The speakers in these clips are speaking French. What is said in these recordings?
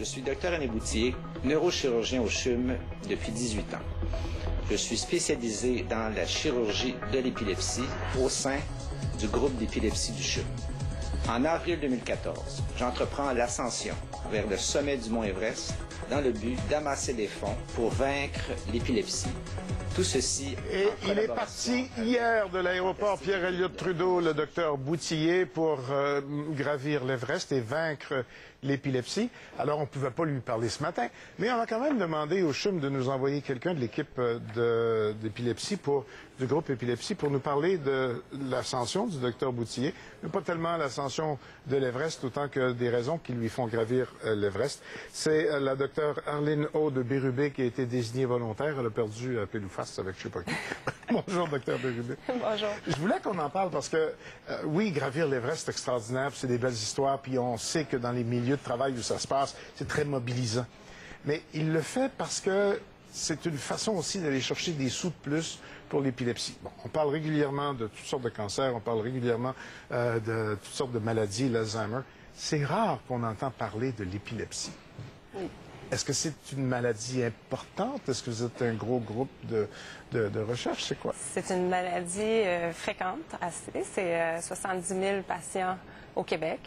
suis Dr René Bouthier, neurochirurgien au CHUM depuis 18 ans. Je suis spécialisé dans la chirurgie de l'épilepsie au sein du groupe d'épilepsie du CHUM. En avril 2014, j'entreprends l'ascension vers le sommet du mont Everest dans le but d'amasser des fonds pour vaincre l'épilepsie. Tout ceci... Et il est parti hier de l'aéroport Pierre-Elliott Trudeau, le docteur Bouthier, pour gravir l'Everest et vaincre l'épilepsie. Alors, on ne pouvait pas lui parler ce matin, mais on a quand même demandé au CHUM de nous envoyer quelqu'un de l'équipe d'épilepsie, du groupe épilepsie, pour nous parler de l'ascension du docteur Bouthier, mais pas tellement l'ascension de l'Everest, autant que des raisons qui lui font gravir l'Everest. C'est la docteure Arlene O. de Bérubé qui a été désignée volontaire. Elle a perdu à pile ou face avec je sais pas qui. Bonjour, docteur Bérubé. Bonjour. Je voulais qu'on en parle parce que, oui, gravir l'Everest, c'est extraordinaire, c'est des belles histoires, puis on sait que dans les milieux de travail où ça se passe, c'est très mobilisant. Mais il le fait parce que c'est une façon aussi d'aller chercher des sous de plus pour l'épilepsie. Bon, on parle régulièrement de toutes sortes de cancers, on parle régulièrement de toutes sortes de maladies, l'Alzheimer. C'est rare qu'on entend parler de l'épilepsie. Oui. Est-ce que c'est une maladie importante? Est-ce que vous êtes un gros groupe de recherche? C'est quoi? C'est une maladie fréquente, assez. C'est 70 000 patients au Québec.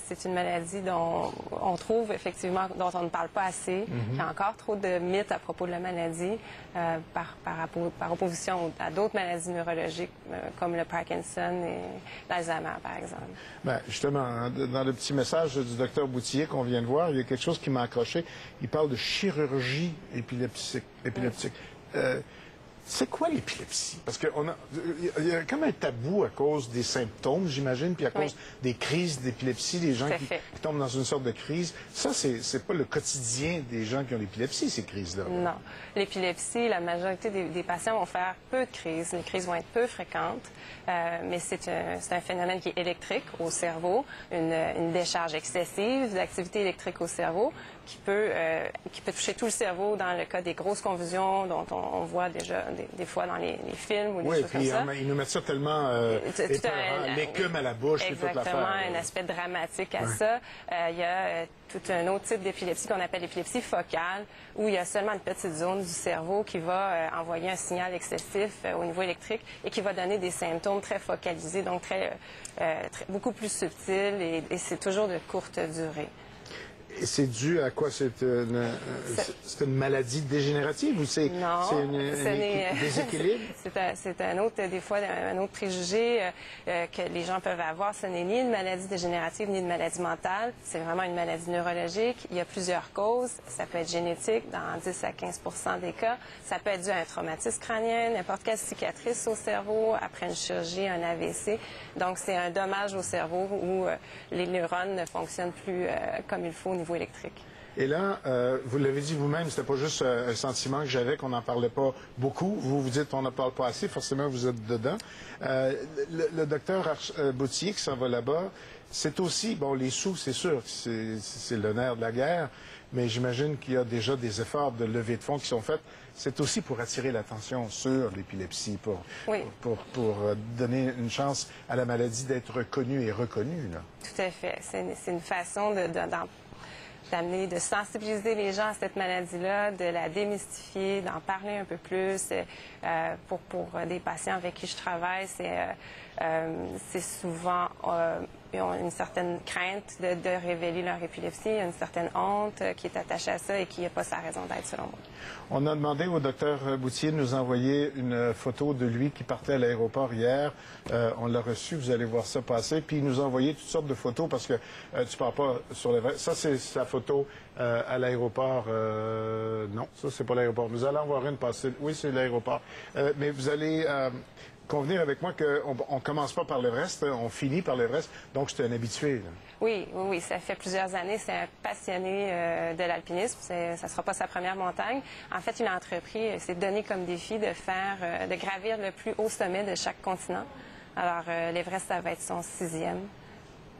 C'est une maladie dont on trouve effectivement, dont on ne parle pas assez. Il y a encore trop de mythes à propos de la maladie par opposition à d'autres maladies neurologiques comme le Parkinson et l'Alzheimer, par exemple. Bien, justement, dans le petit message du docteur Bouthier qu'on vient de voir, il y a quelque chose qui m'a accroché. Il parle de chirurgie épileptique. C'est quoi l'épilepsie? Parce qu'il y a comme un tabou à cause des symptômes, j'imagine, puis à cause des crises d'épilepsie, des gens qui tombent dans une sorte de crise. Ça, c'est pas le quotidien des gens qui ont l'épilepsie, ces crises-là. Non. L'épilepsie, la majorité des patients vont faire peu de crises. Les crises vont être peu fréquentes, mais c'est un phénomène qui est électrique au cerveau, une décharge excessive d'activité électrique au cerveau qui peut toucher tout le cerveau dans le cas des grosses convulsions dont on voit déjà des fois dans les films ou des choses comme ça. Oui, puis ils nous mettent ça tellement l'écume à la bouche. Exactement, un aspect dramatique à ça. Il y a tout un autre type d'épilepsie qu'on appelle l'épilepsie focale, où il y a seulement une petite zone du cerveau qui va envoyer un signal excessif au niveau électrique et qui va donner des symptômes très focalisés, donc beaucoup plus subtils et c'est toujours de courte durée. Et c'est dû à quoi? C'est une maladie dégénérative ou c'est un déséquilibre? C'est un autre, des fois, un autre préjugé que les gens peuvent avoir. Ce n'est ni une maladie dégénérative ni une maladie mentale. C'est vraiment une maladie neurologique. Il y a plusieurs causes. Ça peut être génétique dans 10 à 15 des cas. Ça peut être dû à un traumatisme crânien, n'importe quelle cicatrice au cerveau, après une chirurgie, un AVC. Donc, c'est un dommage au cerveau où les neurones ne fonctionnent plus comme il faut au niveau électrique. Et là, vous l'avez dit vous-même, c'était pas juste un sentiment que j'avais qu'on n'en parlait pas beaucoup. Vous dites on n'en parle pas assez, forcément vous êtes dedans. Le docteur Bouthier qui s'en va là-bas, c'est aussi, bon, les sous, c'est sûr, c'est le nerf de la guerre, mais j'imagine qu'il y a déjà des efforts de levée de fonds qui sont faits. C'est aussi pour attirer l'attention sur l'épilepsie, pour donner une chance à la maladie d'être reconnue et reconnue, là. Tout à fait. C'est une façon d'amener, de sensibiliser les gens à cette maladie-là, de la démystifier, d'en parler un peu plus. Pour des patients avec qui je travaille, c'est souvent ils ont une certaine crainte de révéler leur épilepsie, il y a une certaine honte qui est attachée à ça et qui n'a pas sa raison d'être, selon moi. On a demandé au docteur Bouthier de nous envoyer une photo de lui qui partait à l'aéroport hier. On l'a reçu, vous allez voir ça passer. Puis il nous a envoyé toutes sortes de photos parce que tu pars pas sur l'Everest. Ça, c'est sa photo à l'aéroport. Non, ça, c'est pas l'aéroport. Vous allez en voir une passer. Oui, c'est l'aéroport. Mais vous allez convenir avec moi qu'on ne commence pas par l'Everest, on finit par l'Everest. Donc, c'est un habitué, là. Oui, ça fait plusieurs années. C'est un passionné de l'alpinisme. Ça ne sera pas sa première montagne. En fait, il a entrepris, s'est donné comme défi de gravir le plus haut sommet de chaque continent. Alors, l'Everest, ça va être son 6e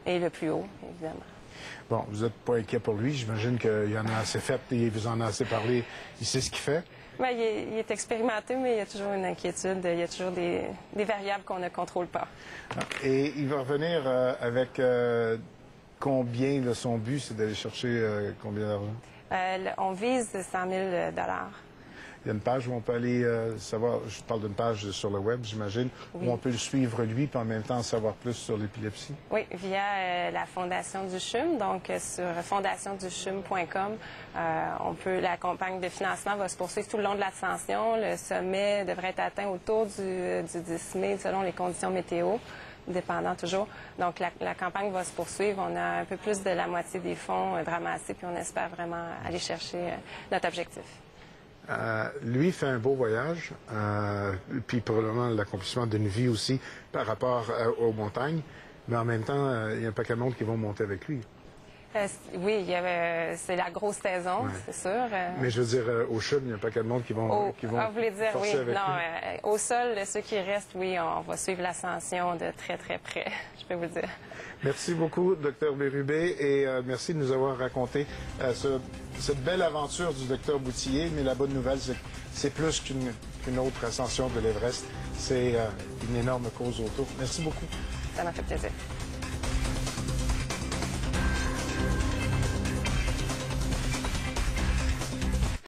et le plus haut, évidemment. Bon, vous n'êtes pas inquiet pour lui. J'imagine qu'il en a assez fait et il vous en a assez parlé. Il sait ce qu'il fait. Bien, il est expérimenté, mais il y a toujours une inquiétude. Il y a toujours des variables qu'on ne contrôle pas. Et il va revenir avec combien, là, son but, c'est d'aller chercher combien d'argent? On vise 100 000 Il y a une page où on peut aller savoir, je parle d'une page sur le web, j'imagine, Oui. où on peut le suivre lui, puis en même temps en savoir plus sur l'épilepsie. Oui, via la Fondation du CHUM, donc sur fondationduchum.com, la campagne de financement va se poursuivre tout le long de l'ascension. Le sommet devrait être atteint autour du 10 mai, selon les conditions météo, dépendant toujours. Donc, la campagne va se poursuivre. On a un peu plus de la moitié des fonds ramassés, puis on espère vraiment aller chercher notre objectif. Lui fait un beau voyage, puis probablement l'accomplissement d'une vie aussi par rapport aux montagnes, mais en même temps, il y a un paquet de monde qui vont monter avec lui. Oui, c'est la grosse saison, Ouais. c'est sûr. Mais je veux dire, au CHUM, il y a un paquet de monde qui vont, vous voulez dire, oui, forcer avec non, lui. au sol, ceux qui restent, oui, on va suivre l'ascension de très, très près, je peux vous dire. Merci beaucoup, Dr Bérubé, et merci de nous avoir raconté cette belle aventure du Dr Boutillier. Mais la bonne nouvelle, c'est que c'est plus qu'une autre ascension de l'Everest. C'est une énorme cause autour. Merci beaucoup. Ça m'a fait plaisir.